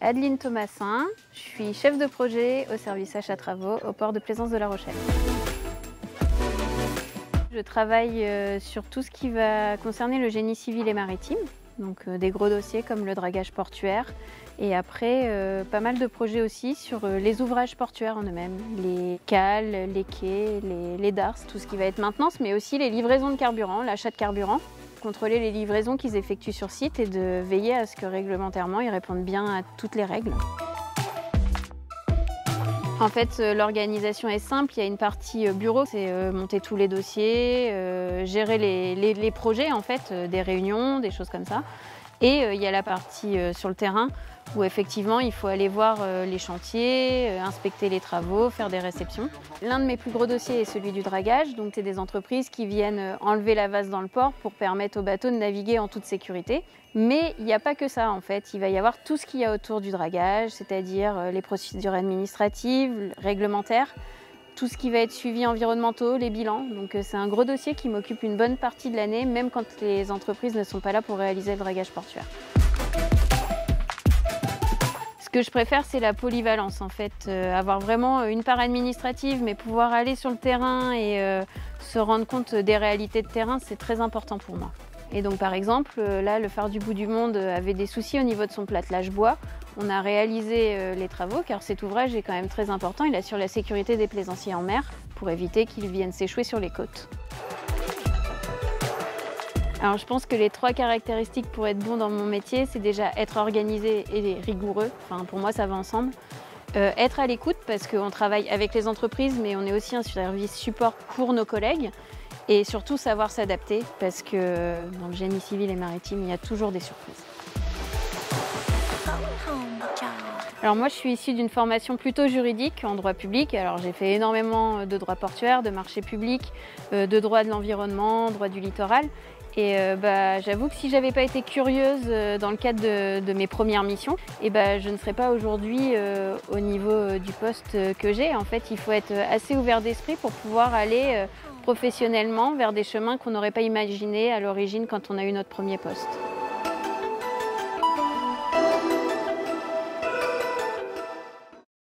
Adeline Thomasin, je suis chef de projet au service achat travaux au port de Plaisance de La Rochelle. Je travaille sur tout ce qui va concerner le génie civil et maritime, donc des gros dossiers comme le dragage portuaire et après pas mal de projets aussi sur les ouvrages portuaires en eux-mêmes, les cales, les quais, les darses, tout ce qui va être maintenance, mais aussi les livraisons de carburant, l'achat de carburant, contrôler les livraisons qu'ils effectuent sur site et de veiller à ce que réglementairement ils répondent bien à toutes les règles. En fait, l'organisation est simple, il y a une partie bureau, c'est monter tous les dossiers, gérer les projets en fait, des réunions, des choses comme ça. Et il y a la partie sur le terrain où effectivement il faut aller voir les chantiers, inspecter les travaux, faire des réceptions. L'un de mes plus gros dossiers est celui du dragage, donc c'est des entreprises qui viennent enlever la vase dans le port pour permettre aux bateaux de naviguer en toute sécurité. Mais il n'y a pas que ça en fait, il va y avoir tout ce qu'il y a autour du dragage, c'est-à-dire les procédures administratives, réglementaires, tout ce qui va être suivi environnementaux, les bilans. Donc c'est un gros dossier qui m'occupe une bonne partie de l'année, même quand les entreprises ne sont pas là pour réaliser le dragage portuaire. Ce que je préfère, c'est la polyvalence en fait, avoir vraiment une part administrative, mais pouvoir aller sur le terrain et se rendre compte des réalités de terrain, c'est très important pour moi. Et donc par exemple, là, le phare du bout du monde avait des soucis au niveau de son platelage bois. On a réalisé les travaux car cet ouvrage est quand même très important. Il assure la sécurité des plaisanciers en mer pour éviter qu'ils viennent s'échouer sur les côtes. Alors je pense que les 3 caractéristiques pour être bon dans mon métier, c'est déjà être organisé et rigoureux. Enfin, pour moi, ça va ensemble. Être à l'écoute parce qu'on travaille avec les entreprises, mais on est aussi un service support pour nos collègues. Et surtout savoir s'adapter parce que dans le génie civil et maritime, il y a toujours des surprises. Alors moi, je suis issue d'une formation plutôt juridique en droit public. Alors j'ai fait énormément de droit portuaire, de marché public, de droit de l'environnement, droit du littoral. Et j'avoue que si j'avais pas été curieuse dans le cadre de mes premières missions, je ne serais pas aujourd'hui au niveau du poste que j'ai. En fait, il faut être assez ouvert d'esprit pour pouvoir aller professionnellement vers des chemins qu'on n'aurait pas imaginés à l'origine quand on a eu notre premier poste.